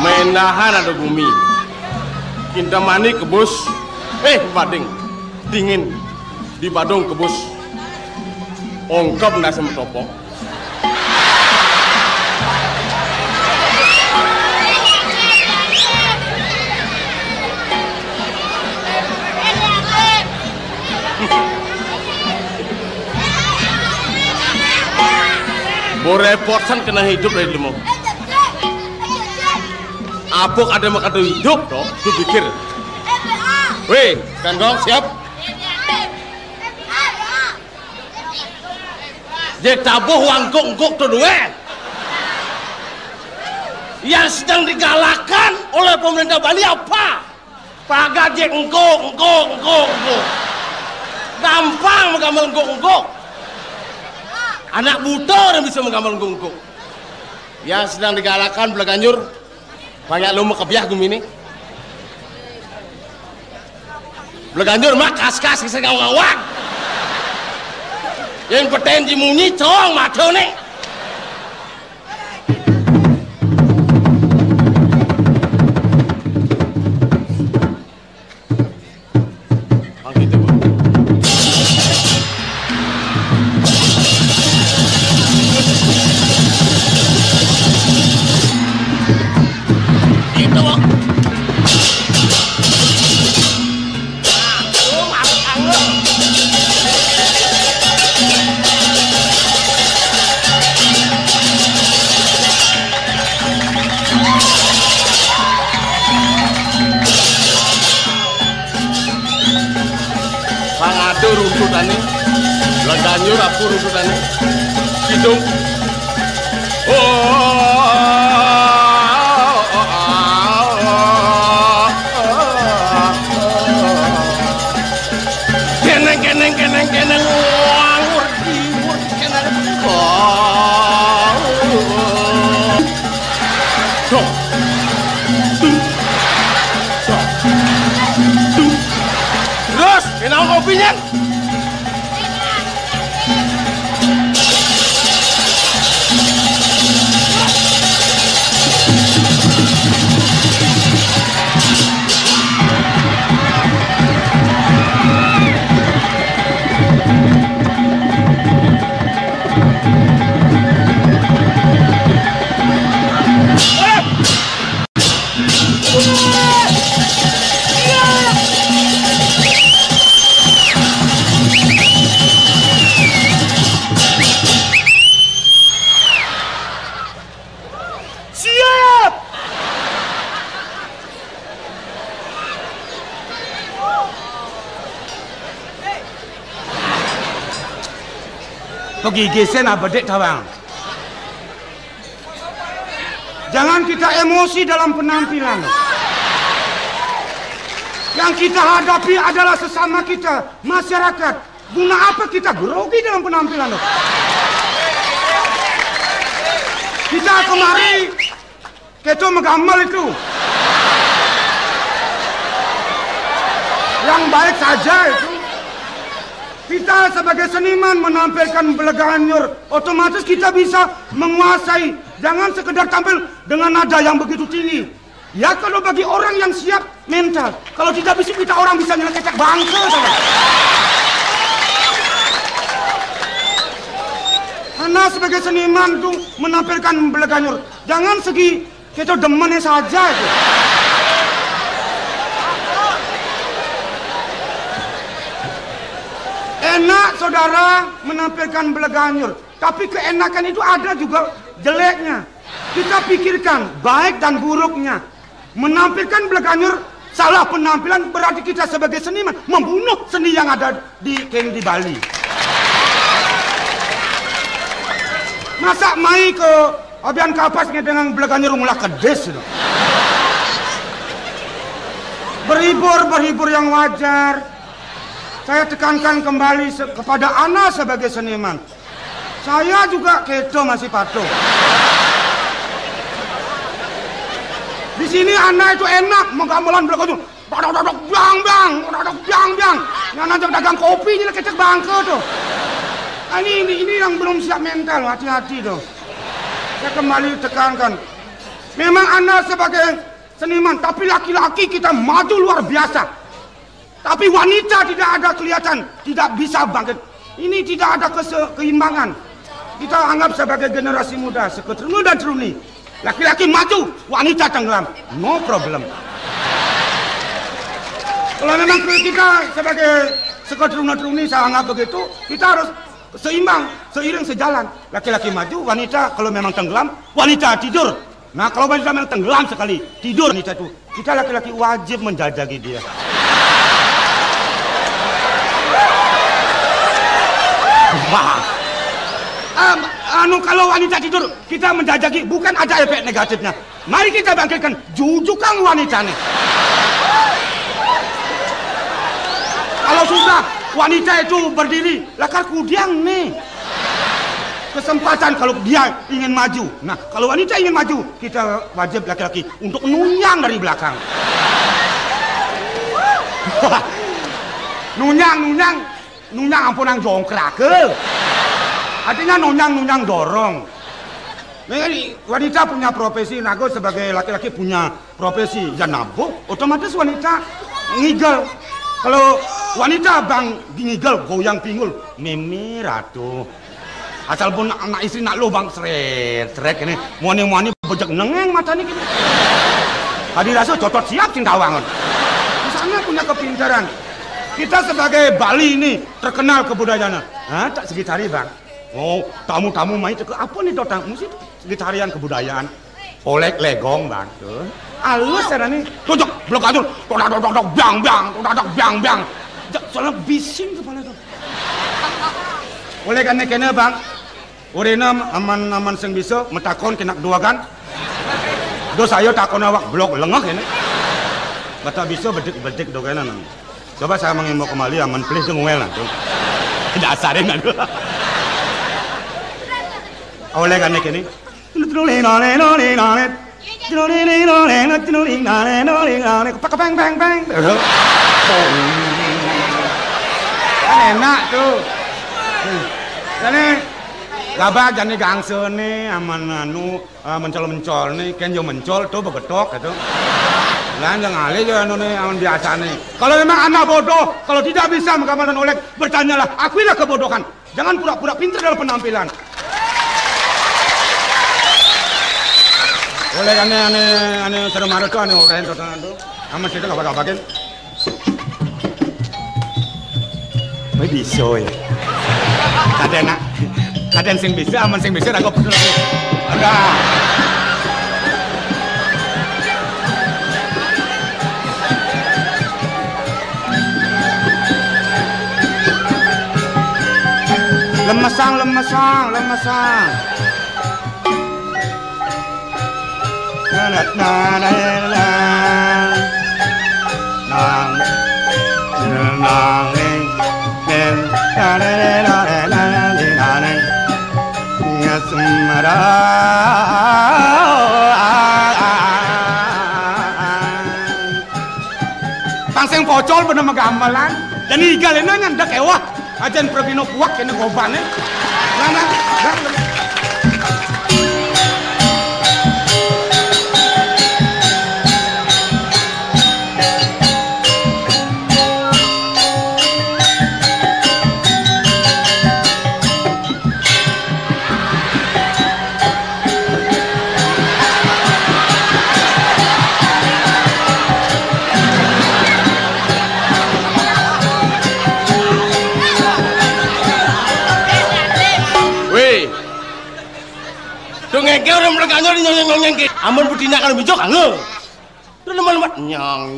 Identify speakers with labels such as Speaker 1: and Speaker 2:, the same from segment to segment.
Speaker 1: Menahan ada bumi. Kinta mani kebus. Bading. Dingin. Di Badung kebus. Ongkap nasi metopok. Boreporsan kena hidup dari demo. Apok ada makan hidup toh, tu pikir. Weh, kan gong siap? Dia tabuh wangkuk-ngkuk tu dua. Yang sedang digalakkan oleh pemerintah Bali apa? Pagar je engkuk. Gampang menggambar engkuk. Anak buta yang bisa menggambar engkuk. Yang sedang digalakkan Belaganyur. Banyak lu kebiah gumi ini. Belaganyur mak kas-kas kisah ngawang. Yang petenji munyi cong mata nih. Runtutannya, Belaganyur aku runtutannya, hidung. Keneng, wang, urdi, keneng, terus, kenal kopinya.
Speaker 2: Pergi gesen apa dek tawang. Jangan kita emosi dalam penampilan. Yang kita hadapi adalah sesama kita, masyarakat. Guna apa kita grogi dalam penampilan? Kita kemari, kita menggambar itu. Yang baik saja itu. Kita sebagai seniman menampilkan Belaganyur, otomatis kita bisa menguasai. Jangan sekedar tampil dengan nada yang begitu tinggi. Ya kalau bagi orang yang siap mental. Kalau tidak bisa kita orang bisa nyelekecek bangsa saja. Karena sebagai seniman tuh menampilkan Belaganyur. Jangan segi kita demennya saja itu. Enak saudara menampilkan Belaganyur, tapi keenakan itu ada juga jeleknya. Kita pikirkan baik dan buruknya. Menampilkan Belaganyur salah penampilan berarti kita sebagai seniman membunuh seni yang ada di Bali. Masa mai ke abian kapasnya dengan Belaganyur ngulah kedes. Berhibur yang wajar. Saya tekankan kembali kepada Ana sebagai seniman. Saya juga keto masih patuh. Di sini Ana itu enak menggambaran Belaganyur. Bang. Yang nanti dagang kopi ini kecek bangke tuh. Ini yang belum siap mental, hati-hati tuh. Saya kembali tekankan. Memang Anda sebagai seniman, tapi laki-laki kita maju luar biasa. Tapi wanita tidak ada kelihatan, tidak bisa bangkit. Ini tidak ada keseimbangan. Kita anggap sebagai generasi muda, seketruni dan teruni. Laki-laki maju, wanita tenggelam. No problem. Kalau memang kita sebagai seketruni saya anggap begitu, kita harus seimbang, seiring sejalan. Laki-laki maju, wanita kalau memang tenggelam, wanita tidur. Nah, kalau wanita memang tenggelam sekali, tidur wanita itu, kita laki-laki wajib menjajaki dia. Wah. Kalau wanita tidur, kita menjajaki, bukan ada efek negatifnya. Mari kita bangkitkan, jujukan wanita nih. Kalau susah, wanita itu berdiri, lakar kudiang nih. Kesempatan kalau dia ingin maju. Nah, kalau wanita ingin maju, kita wajib laki-laki untuk nunyang dari belakang. nunyang ampunang jongkrak ke. Artinya nunyang dorong. Wanita punya profesi, nago sebagai laki-laki punya profesi. Ya nabok, otomatis wanita ngigel. Kalau wanita bang ngigel, goyang pinggul, mimi ratu. Asal pun anak istri nak lo bang seret ini, muani bejek nengeng mata nih gini. Tadi rasa cocok siap cintawangan. Di sana punya kepintaran. Kita sebagai Bali ini terkenal kebudayaan. Hah, tak segitari bang. Oh, tamu-tamu main ke apa nih dotang? Mesti segitarian kebudayaan. Olek legong bang tuh. Alus cara nih. Cocok blok atur. Dok biang. Soalnya bising kepala tuh. Oleh karena kena bang, orena aman sing bisa metakon kena dua kan. Do saya takon awak blok lengah ini. Bata bisa bedik do kena. Coba saya mengimbau kembali aman please ngwel lah. Tidak asarin kan. Oleh karena kene. Enak tuh. Jadi gabah jani gangse nih aman mencol nih kan jo mencol tuh begetok gitu. Lan yang alih jo anu nih aman biasa nih. Kalau memang anak bodoh, kalau tidak bisa menggambarkan oleh bertanyalah, akuilah kebodohan. Jangan pura-pura pintar dalam penampilan. Oleh ane seru marah tuh ane orang tuh aman situ gabah-gabahin. May bisa ya. Kaden sing bisa, aman sing bisa aku betul lagi. Ada. Lemesang. Pangseng pocol bener magamelan dan igalena nyandak ewah ajan probino kuak kena gobane nah. Ngeke orang mereka nyong ke amun betina kalau bijok angel tuh lemat nyong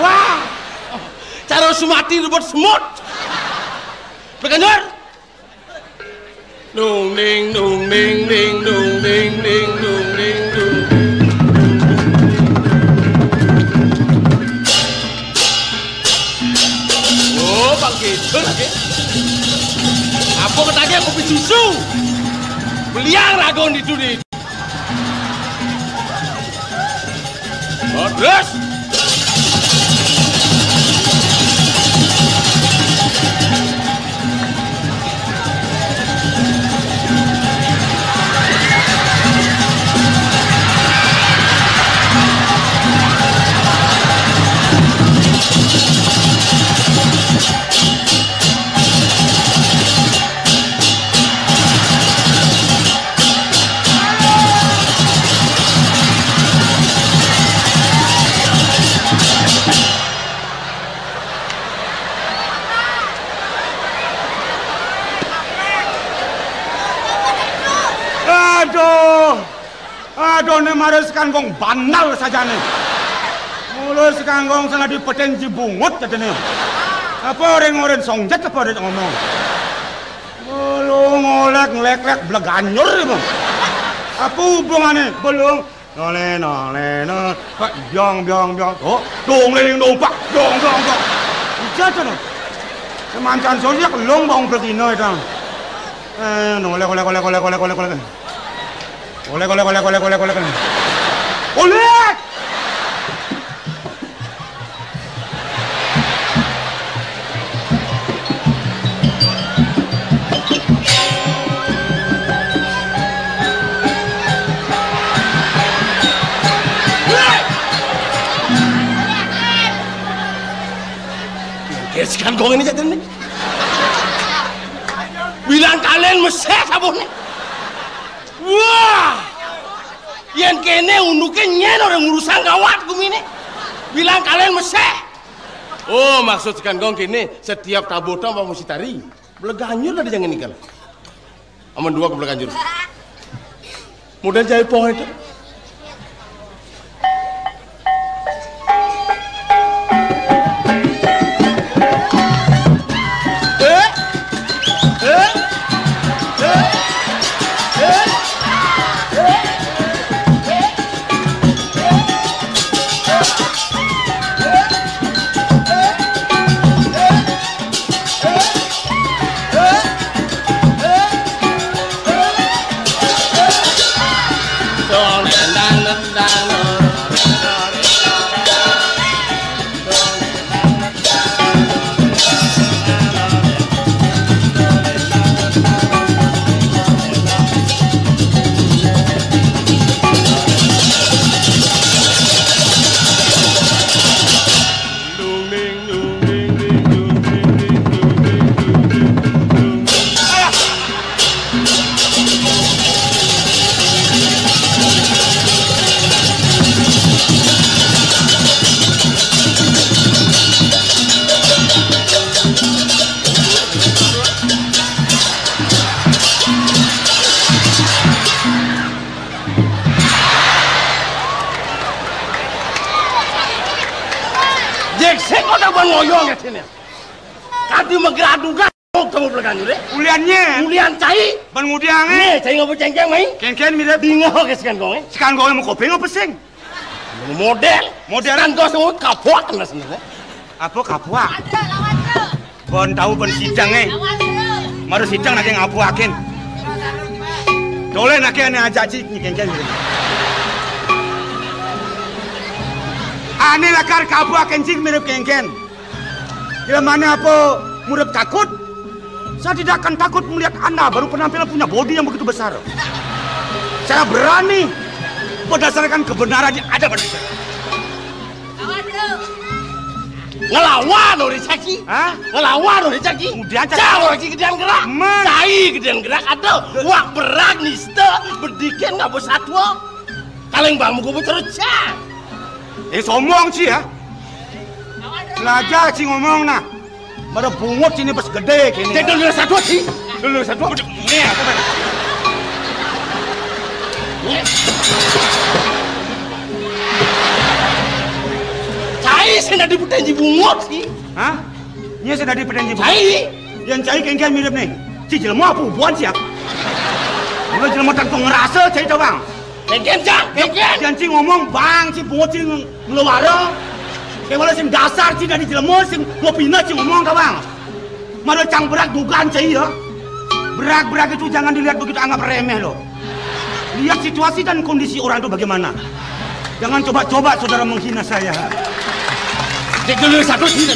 Speaker 2: wah cara sumati buat semut berkanyor dung ding oh bangkit lagi apa ketanya kopi susu beliang ragon itu di terus Aduh, nih maris kanggong banal saja nih. Mulus kanggong sangat dipetensi bungut aja nih. Apa orang-orang songjat apa orang ngomong? Lu ngolek-ngelek beleganyur bang. Apa hubungannya? Belum. Nole, pak biang. Oh, dong leling dong pak, dong. Jatuh nih. Semancan sosial long bang bertino itu. Oleh.
Speaker 1: Sekarang kau ini jadi nih. Bilang kalian meseh sabun nih. Wah, yang kene unduke nyen orang urusan gawat gumine. Bilang kalian meseh. Oh, maksud sekarang kau kene setiap tabotan mau mesti tari. Beleganyur lah jangan nikah. Aman dua ke beleganyur. Modal jahit pohon itu. Ngoyong ya sini. Kadi menggeradungkan kamu belakang deh. Ulian cai.
Speaker 2: Ban ngudiang
Speaker 1: Nih, cai ngopo cengkeng mai.
Speaker 2: Ken mirip
Speaker 1: Bingung ke sekan kong.
Speaker 2: Sekarang kau mau kopi apa sing?
Speaker 1: Modelan kau semua kapok kan sebenarnya.
Speaker 2: Apa kapok? Bon tahu bon sidang Maru sidang nak ngapuakin. Dole nak ane ajak cik ni ken. Ane lakar kapuakin cik mirip ken. Bila mana apa murid takut? Saya tidak akan takut melihat Anda baru penampilan punya bodi yang begitu besar. Saya berani berdasarkan kebenaran yang ada pada saya. Ngelawan orang caki? Ngelawan orang caki? Jauh lagi gedean gerak. Cai gedean gerak ada. Wak berat nista berdikin nggak bersatwa. Kaleng bang muka bercerca. Somong sih ya. Belajar sih ngomong nah. Pada bungut sini pas gede kini. Jadi dulu satu sih. Dulu satu. Ini apa kan? Cai sudah dipetenji bungut sih. Hah? Ini sudah dipetenji bungut. Cai. Yang cai kengkeng mirip nih. Cicil mau apa buan siap? Kalau jelma tentu ngerasa cai tahu bang. Kengkeng cang. Kengkeng. Jangan sih ngomong bang si bungut sih ngeluar. Kayak malah sing dasar sih dari jelema sing ngopina sing ngomong tau bang. Malah cang berak dugaan cai ya. Berak itu jangan dilihat begitu anggap remeh loh. Lihat situasi dan kondisi orang itu bagaimana. Jangan coba-coba saudara menghina saya. Cek dulu satu sih.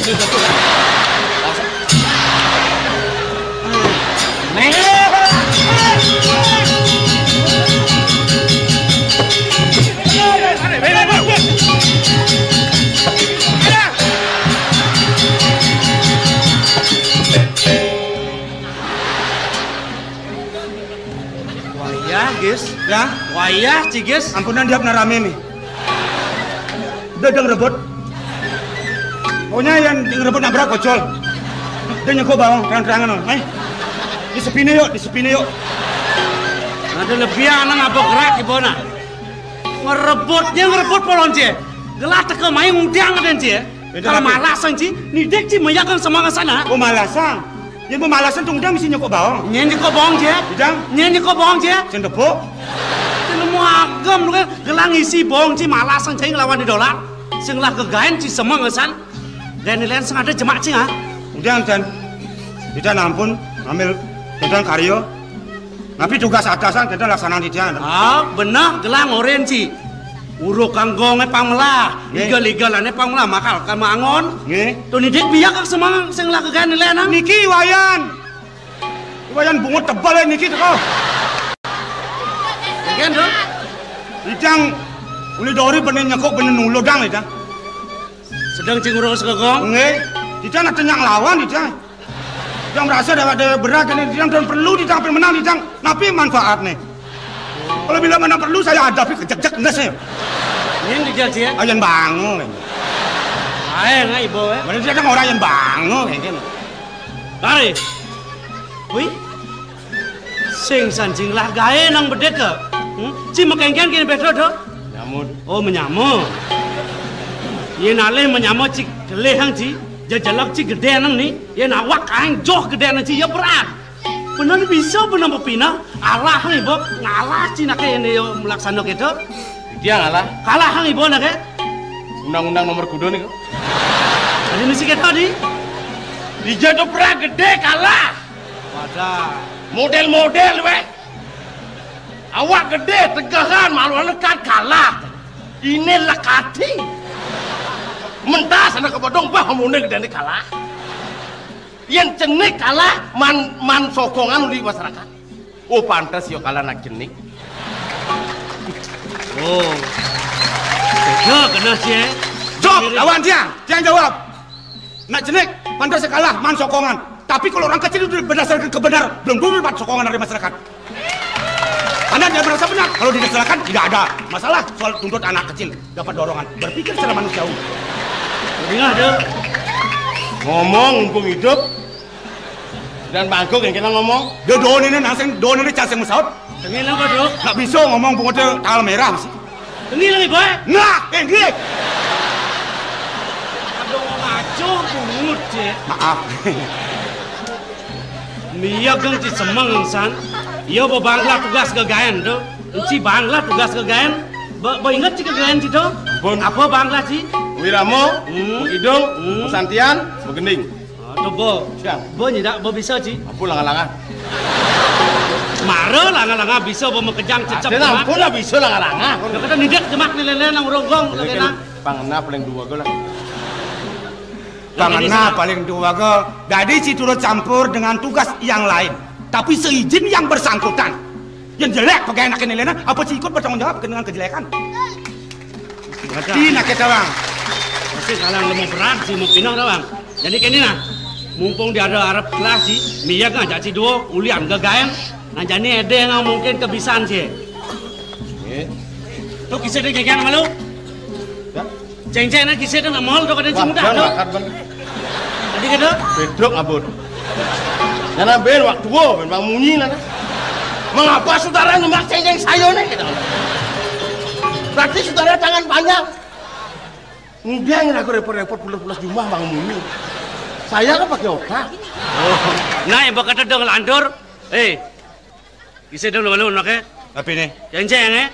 Speaker 2: Gis, ya, wayah, cigis. Ampunan dia benar rame nih. Udah ngerebut. Pokoknya yang ngerebut nabrak kocol. Dia nyekok bawang, terang-terangan loh. Di sepine yuk.
Speaker 3: Ada lebih anak ngabok gerak ibu nak. Ngerebut polon cie. Gelat ke main ngudang ada cie. Kalau malasan cie, ni dek cie meyakan semangat sana.
Speaker 2: Oh malasan. Yang pemalasan tuh udang mesti nyokok bawang.
Speaker 3: Nyen nyokok bawang cie.
Speaker 2: Udang.
Speaker 3: Nyen nyokok bawang cie.
Speaker 2: Cendepok.
Speaker 3: Cendemu agam lu kan. Gelang isi bawang cie malasan cie ngelawan di dolar. Senglah kegain cie semangat san. Dan nilaian seng ada jemak cie ha.
Speaker 2: Udang dan. Tidak ampun, ambil dan karyo. Tapi tugas atasan kita laksanakan tidak.
Speaker 3: Ah, benar gelang orange. Uruk kanggongnya pangmelah, liga-ligalane pangmelah makal kan mangon.
Speaker 2: Nggih.
Speaker 3: Tuh ni dek biak kak semang sing lah kegan nilai nang.
Speaker 2: Niki wayan. Wayan bungut tebal ya niki tuh.
Speaker 3: Kan tuh.
Speaker 2: Lidang uli dori bener nyekok bener nulo dang lidang.
Speaker 3: Sedang cing uruk segogong.
Speaker 2: Nggih. Lidang ada yang lawan lidang. Yang merasa dapat berat ini lidang dan perlu ditampil menang lidang. Tapi manfaat nih. Kalau bila mana perlu saya hadapi kejek-jek nggak sih?
Speaker 3: Ini dijal sih ya?
Speaker 2: Ayan bangun.
Speaker 3: Ayo nggak ibu ya?
Speaker 2: Mana dia kan orang yang bangun kayak gini.
Speaker 3: Mari. Wih. Sing sancing lah gae nang bedeka. Ci makengken kini betul tuh.
Speaker 1: Nyamut.
Speaker 3: Oh menyamut. Ye nale menyamut ci gele hang ci. Jajalak ci gede nang ni. Ye nawak hang joh gede nang ci ya berat. Benar bisa benar pina. Allah hang ibu ngalah ci nak ini melaksanakan kita.
Speaker 1: Dia ngalah.
Speaker 3: Kalah hang ibu nak ke?
Speaker 1: Undang-undang nomor kudo nih kok.
Speaker 3: Ada misi kita di.
Speaker 1: Dia tuh pernah gede kalah.
Speaker 3: Wadah.
Speaker 1: Model-model weh. Awak gede tegahan malu lekat kalah. Ini lekati. Mentas anak kebodong bah ngomongnya gede kalah. Yang cenik kalah man sokongan di masyarakat. Oh pantas yo kalah nak cenik.
Speaker 3: Oh. Tega kena sih.
Speaker 2: Jawab lawan dia. Jangan jawab. Nak cenik pantas kalah man sokongan. Tapi kalau orang kecil itu berdasarkan kebenaran, belum dapat sokongan dari masyarakat. Anda dia merasa benar. Kalau didasarkan tidak ada masalah soal tuntut anak kecil dapat dorongan. Berpikir secara manusiawi.
Speaker 3: Dengar deh.
Speaker 1: Ngomong mumpung hidup. Dan bangkok yang kita ngomong.
Speaker 2: Dia doon ini cas yang mesaut.
Speaker 3: Tengil lang ko dok.
Speaker 2: Nak bisa ngomong bunga dia tanggal merah sih.
Speaker 3: Tengil lang ibu eh.
Speaker 2: Nah, ini.
Speaker 3: Aduh ngaco bungut je.
Speaker 2: Maaf.
Speaker 3: Mia gang ci semang insan. Ia bangla tugas kegayan tu. Ci bangla tugas kegayan. Ba ingat ci kegayan ci tu? Apa bangla ci?
Speaker 1: Wiramo, Hidung, Santian, Begending.
Speaker 3: Tu bo.
Speaker 1: Siang.
Speaker 3: Bo ni dak bo bisa ci.
Speaker 1: Ampun langan-langan.
Speaker 3: Mara langan-langan bisa bo mekejang cecep.
Speaker 1: Ada ampun lah bisa langan-langan.
Speaker 3: Dah kata ni dek jemak ni lele nang ronggong lele.
Speaker 1: Pangena paling dua go lah.
Speaker 2: Pangena paling dua ke. Jadi si turut campur dengan tugas yang lain. Tapi seizin yang bersangkutan. Yang jelek pakai anak ini lena. Apa si ikut bertanggung jawab dengan kejelekan? Berarti nak kita bang.
Speaker 3: Masih kalang lemu berat si mau pinang dah bang. Jadi kini nah. Mumpung dia ada Arab kelas sih, Mia kan jadi dua ulian kegayan. Nah jadi ada yang mungkin kebiasaan sih. Tu kisah dia kegayan malu. Ceng-ceng nak kisah dia nak mahal tu kadang cimuda tu. Jadi kata?
Speaker 1: Bedok abud. Nana ben waktu wo ben bang munyi nana. Mengapa saudara nyemak ceng-ceng sayo nih? Berarti saudara tangan panjang. Udah yang aku repot-repot pulas-pulas jumlah bang munyi. Saya kan pakai otak.
Speaker 3: Oh, nah yang berkata dong landur. Kisah dong malu nak ke?
Speaker 2: Apa ni?
Speaker 3: Ceng-ceng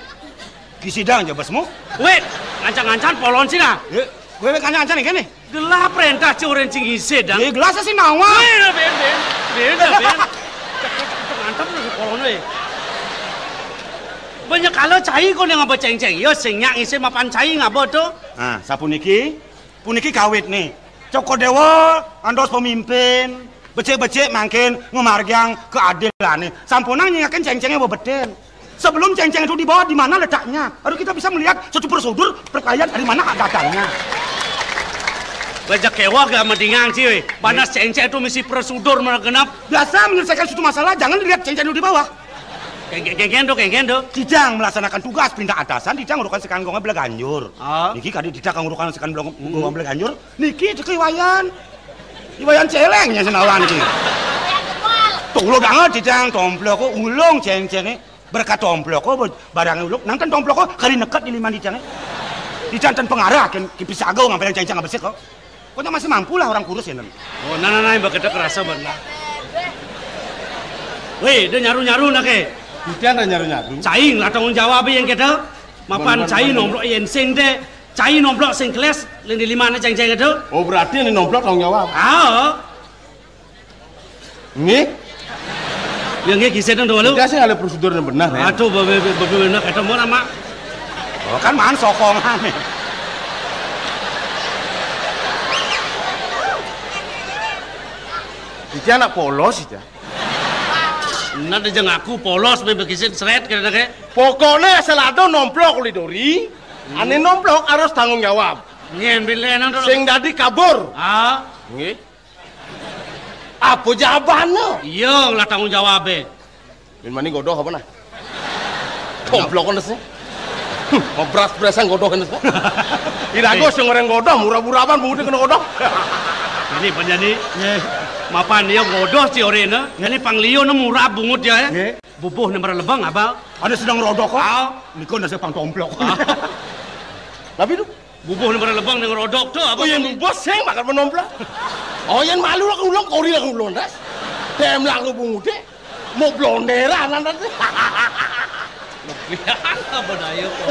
Speaker 2: Kisidang je basmu.
Speaker 3: Wait, ngancang-ngancang polon sih lah.
Speaker 2: Gue kancan ni kan ni?
Speaker 3: Gelah perintah curen cinggi sedang.
Speaker 2: Gelas sih nawa.
Speaker 3: Ben. Mantap lu polon ni. Banyak kalau cai kau yang ngapa ceng-ceng. Yo senyak isi mapan cai ngapa tu?
Speaker 2: Ah, puniki kawit nih. Coko dewa, andos pemimpin, becek-becek makin ngemargang keadilan nih. Sampunang nyingakin ceng-cengnya bebeden. Sebelum ceng-ceng itu dibawa di mana letaknya? Harus kita bisa melihat suatu prosedur perkelahian dari mana datangnya.
Speaker 3: Bajak kewa gak mendingan sih, panas ceng-ceng itu mesti prosedur meregenap.
Speaker 2: Biasa menyelesaikan suatu masalah, jangan dilihat ceng-ceng itu di bawah.
Speaker 3: Geng-geng do.
Speaker 2: Tidang melaksanakan tugas perintah atasan, tidang ngurukan sekan gonga belaganjur. Niki kadi tidak ngurukan sekan gonga belaganjur. Niki itu iwayan celengnya senawan niki. Tuh lo banget tidang tomplok kok ulung ceng-cengnya. berkat tomplok ko barang uluk nang kan tomplok ko kari nekat di lima di cang. Di cantan pengarah kan kipisagaw ngambil yang cang besek ko. Kok masih mampu lah orang kurus ya nan.
Speaker 3: Oh, nana bakal kerasa benar. Weh, dia nyaru-nyaru nak ke?
Speaker 1: Kita ada nyaru-nyaru.
Speaker 3: Cai lah tanggung jawab yang kita. Mapan cai nomblok yen sing deh. Cai nomblok sing kelas lini lima na cang-cang itu.
Speaker 1: Oh berarti ini nomblok tanggung jawab.
Speaker 3: Ah.
Speaker 1: Ini?
Speaker 3: Yang ini kisah dong dulu.
Speaker 1: Kita sih ada prosedur yang benar ya.
Speaker 3: Aduh, benar kata mau nama.
Speaker 2: Oh kan mahan sokongan.
Speaker 1: Kita anak polos aja.
Speaker 3: Nanti jangan aku polos begitu seret kira kira.
Speaker 1: Pokoknya selado nomplok lidori, ane nomplok harus tanggung jawab.
Speaker 3: Ngen bilen nang.
Speaker 1: Sing dadi kabur.
Speaker 3: Ah,
Speaker 1: Nggih. Apa jawabannya?
Speaker 3: iya lah tanggung jawab be.
Speaker 1: Min mani godoh apa nah? Nomplok kan sih. Mau beras-berasan godoh kan sih. Irago sing orang godoh murah-murahan mudi kena godoh.
Speaker 3: Ini penjadi. Mapan dia godoh si orena. Ini panglio na murah bungut dia ya. Bubuh ni lebang apa?
Speaker 2: Ada sedang rodok kok.
Speaker 3: Ah,
Speaker 2: Niko nasi pang tomplok.
Speaker 1: Tapi tu,
Speaker 3: bubuh ni lebang dengan rodok tu apa?
Speaker 1: oh yang bos sing makan menomplok. Oh yang malu lah kulong, kori lah kulong das. Tem lah bungut deh. Mau blonderan nanti.
Speaker 3: Lihat apa daya kok.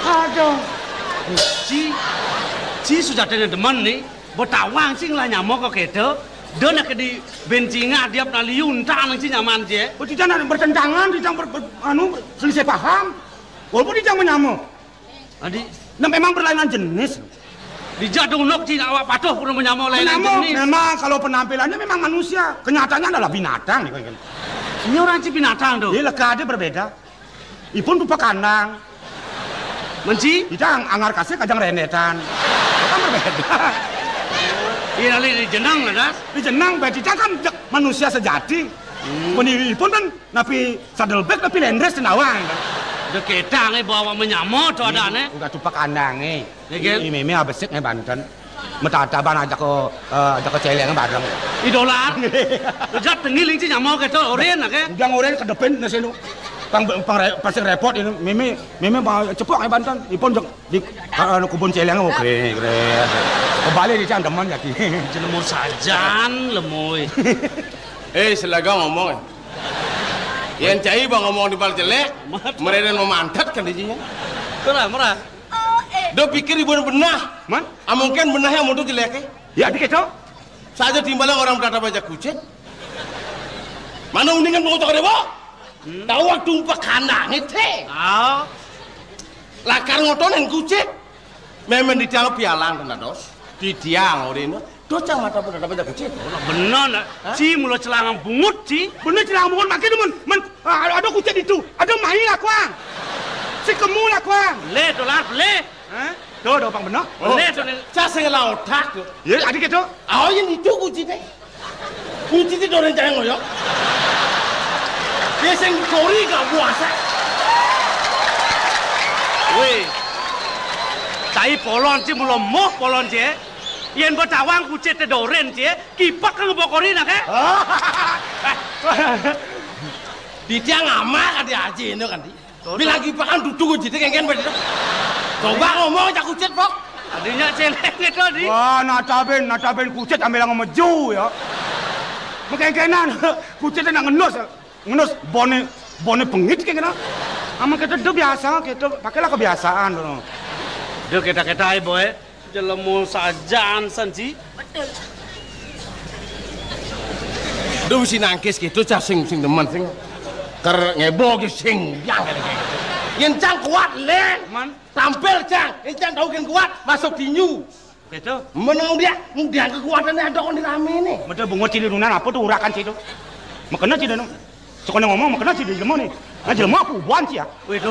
Speaker 2: Aduh.
Speaker 3: Ci sudah dengan teman nih, bertawang sih lah nyamuk kok gitu. Dia nak di bencinga dia pernah liuntang nang sih nyaman je.
Speaker 2: Oh tidak ada bertentangan, tidak selisih paham. Walaupun tidak menyamuk.
Speaker 3: Adi,
Speaker 2: Nah memang berlainan jenis.
Speaker 3: di jadung nok sih awak patuh pun menyamuk lain
Speaker 2: Menyamuk
Speaker 3: jenis.
Speaker 2: memang kalau penampilannya memang manusia, kenyataannya adalah binatang.
Speaker 3: Ini orang sih binatang tuh.
Speaker 2: Ini lekade berbeda. Ipun rupa kandang.
Speaker 3: Menci?
Speaker 2: Kita anggar kasih kadang renetan. Kan berbeda.
Speaker 3: Iya kali di jenang lah das.
Speaker 2: Di jenang kita kan manusia sejati. Ipun kan napi saddleback napi lendres tenawang.
Speaker 3: Udah ketang bawa menyamuk tuh ada ane.
Speaker 2: Udah tupak kandang
Speaker 3: Nggih.
Speaker 2: Ini meme abesek Banten. Metataban aja ke celeng bareng.
Speaker 3: Idolar. Udah tengiling sih nyamuk gitu oren nak ke.
Speaker 2: Udah ngoren ke depan nasi lu. Pasir repot ini meme cepok Banten. Ipun di kebun celeng oke. Kembali di sana teman ya ki.
Speaker 3: Jelemu sajan lemoy.
Speaker 1: Selaga ngomong. Yang cai bang ngomong di bal jelek, mereka memantat kan dijinya.
Speaker 3: Merah.
Speaker 1: Do pikir ibu benah,
Speaker 2: Man?
Speaker 1: mungkin benahnya mau tuh jelek.
Speaker 2: Ya adik itu.
Speaker 1: Saja timbalan orang berkata baca kucing. Mana undingan mau tahu deh, tahu waktu umpak kandang itu.
Speaker 3: Ah,
Speaker 1: Lakar ngotonin kucing. Memang di tiang pialang kena dos. Di tiang orang itu. Docang mata berkata baca kucing.
Speaker 3: benar nak. Ci mula celangang bungut ci.
Speaker 2: Bener celang bungun makin men ada kucing itu. Ada mahi lah kuang. Si kemu lah kuang.
Speaker 3: Le dolar le.
Speaker 2: Hah? Tuh pang bener.
Speaker 3: Le tu ni.
Speaker 1: Saya sengaja otak tu.
Speaker 2: Ya adik itu.
Speaker 1: Oh yang itu kucing deh. Kucing itu orang jangan ngoyok. Dia seng kori gak puasa.
Speaker 3: Weh. Cai polon ci mula moh polon ci. Yen bertawang kucet te doren ci. Kipak kan ngebokori nak ke.
Speaker 1: Di tiang amak ada aja itu kan di. Bilang kipakan duduk kucing kan begitu. Coba ngomong cak kucing pok.
Speaker 3: Adinya celeng itu di.
Speaker 2: Wah, nataben kucing ambil yang meju ya. Mengkenan kucing nak ngenus bone pengit kayak gini. Ama kita itu biasa, kita pakailah kebiasaan loh.
Speaker 3: Dia kita boy. Jelemu sajaan sanci.
Speaker 4: Betul.
Speaker 1: Duh si nangkis gitu cah sing teman sing ker ngebo ge sing yang gitu. Yen cang kuat len,
Speaker 2: Man.
Speaker 1: tampil cang, yen cang tahu kan kuat masuk tinju.
Speaker 3: Gitu.
Speaker 1: Menang dia kekuatannya ada on di rame nih.
Speaker 2: Betul bungut cili runan apa tuh urakan situ. Makanya cili nu. Sekolah ngomong makanya cili jelema nih. Nah jelema aku buan sih ya.
Speaker 3: Weh.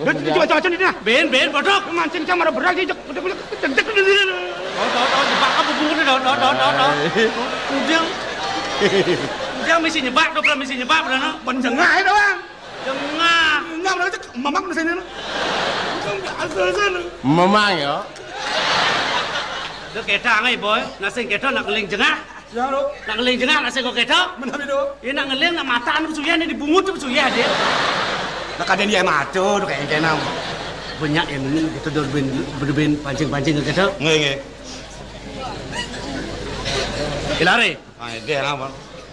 Speaker 2: Dia coba-coba di sana.
Speaker 3: Ben bodok.
Speaker 2: Mancing sama ada berak sih.
Speaker 3: Tahu jebak apa bungut ni. Ujang mesti nyebak tu, mesti nyebak benar no.
Speaker 2: Penjengah itu bang.
Speaker 3: Jengah.
Speaker 2: Nyam itu mamak di sini.
Speaker 1: Memang ya.
Speaker 3: Dia kedah ngai boy, nasi kedah nak ngeling jengah.
Speaker 2: Ya lo.
Speaker 3: Nak ngeling jengah nasi kau kedah.
Speaker 2: Mana bido?
Speaker 3: Ini nak ngeling nak mataan tu suya ni dibungut tu suya dia.
Speaker 2: Nak ada dia maco tu kayak kenam.
Speaker 3: Banyak yang ini kita berbin pancing-pancing ke kedah.
Speaker 2: Nge.
Speaker 3: Ilare.
Speaker 2: Ah, dia apa?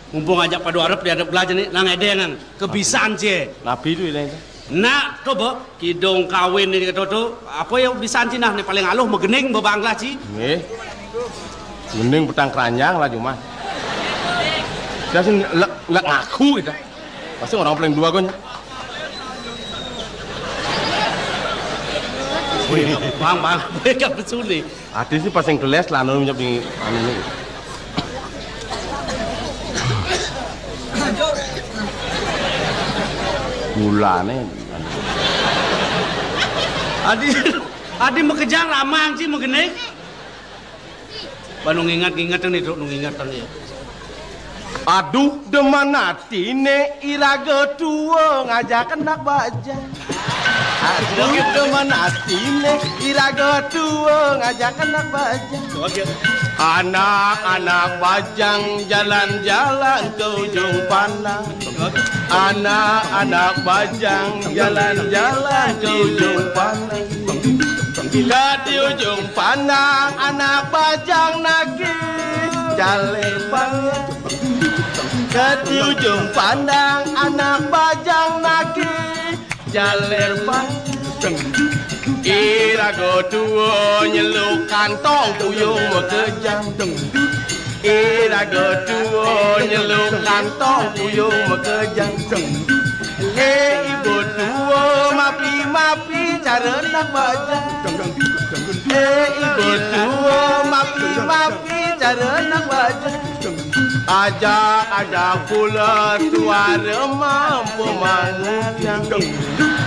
Speaker 3: Mumpung ajak padu Arab dia ada belajar ni, lang ede ngan kebisaan je.
Speaker 1: Nabi tu ini.
Speaker 3: Nak coba kidong kawin ni kata tu, apa yang bisaan Cina ni paling aluh megening bebanglah ci.
Speaker 1: Nggih. Mending petang keranjang lah cuma. Dia sih nggak ngaku gitu. Pasti orang paling dua kan.
Speaker 3: Bang, mereka betul ni.
Speaker 1: Adi sih pas yang geles lah anu nyep di anu ni. Gulane.
Speaker 3: Adi mengejar ramang sih mengenai. Banung ingat ni tu, ingat ni.
Speaker 1: Aduh deman atine iraga tua ngajakan nak baca. Aduh deman atine iraga tua ngajakan nak baca. Anak-anak bajang jalan-jalan ke ujung pandang. Anak-anak bajang jalan-jalan ke ujung pandang. Bila di ujung pandang anak bajang nagih jalepan. Di ujung pandang anak bajang nagih jalepan. Irago tua nyeluk kantong puyung mekejang. Irago tua nyeluk kantong puyung mekejang. Ibu tua mapi cara nak bajang. Ibu tua mapi cara nak bajang. Ajak pula suara mampu mengundang.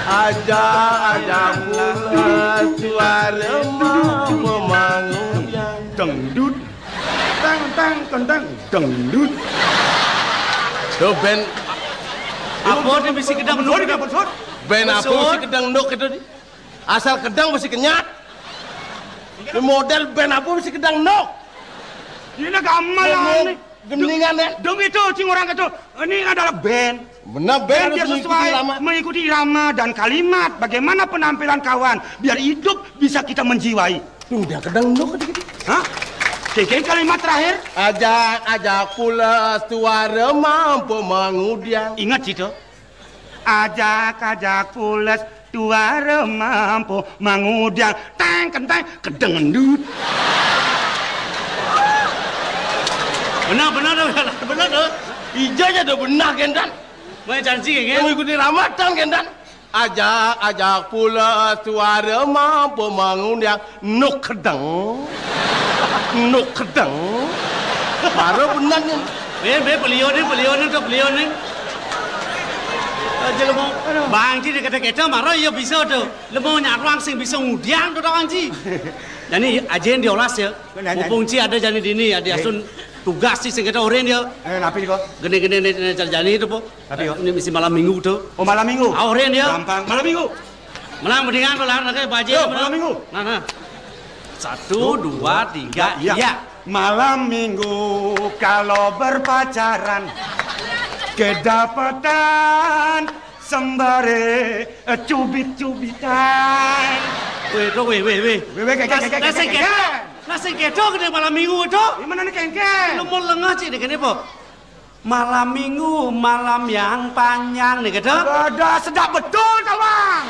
Speaker 1: Ajak pula suara mampu mengundang.
Speaker 2: Dangdut. Tang dangdut.
Speaker 1: Tu ben
Speaker 3: Apa dia mesti kedang
Speaker 2: Betul dia betul.
Speaker 1: ben apa mesti kedang ndok itu di. Asal kedang mesti kenyat. Di model ben apa mesti kedang ndok.
Speaker 2: Ini gamelan nih.
Speaker 1: Geningan ya.
Speaker 2: Dong itu cing orang itu. Ini adalah band.
Speaker 1: Benar
Speaker 2: Band
Speaker 1: ben
Speaker 2: biar
Speaker 1: harus
Speaker 2: sesuai
Speaker 1: irama.
Speaker 2: mengikuti irama dan kalimat. Bagaimana penampilan kawan biar hidup bisa kita menjiwai.
Speaker 1: Udah kedang ndok dikit.
Speaker 2: Hah? Keke kalimat terakhir.
Speaker 1: Ajak pula suara mampu mengundang.
Speaker 2: Ingat itu. Ajak pulas suara mampu mengundang. Tang kentang kedengendut.
Speaker 3: Benar dah.
Speaker 1: Ijanya dah benar kendan.
Speaker 3: Mai janji ke?
Speaker 1: Mengikuti ramatan kendan. Ajak pula suara mampu mengundang. Nuk kedang. Baru benar ni.
Speaker 3: Beliau ni. Aja lemo. Bang ji dia kata kita marah ya bisa tu. Lemo nyarang sing bisa ngudiang tu orang ji. Jadi ajen dia olas ya. Mumpung ji ada jani dini ada asun tugas sih sing kita orang dia.
Speaker 2: Napi kok?
Speaker 3: Gede jani itu po.
Speaker 2: Tapi
Speaker 3: ini mesti malam minggu tu.
Speaker 2: Oh malam minggu.
Speaker 3: Orang dia.
Speaker 2: Gampang. Malam minggu.
Speaker 3: Malam mendingan tu lah nak baje.
Speaker 2: Malam minggu.
Speaker 3: Nah. 1, 2, 3, ya.
Speaker 2: Malam minggu kalau berpacaran kedapatan sembari cubit-cubitan.
Speaker 3: Weh. Nasi keto kena malam minggu tu.
Speaker 2: Gimana nih kengkeng?
Speaker 3: Lu mau lengah cik dengan apa? Malam minggu, malam yang panjang nih keto.
Speaker 2: Ada sedap betul kawan.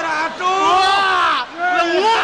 Speaker 2: Ratu.
Speaker 1: Wah, lengah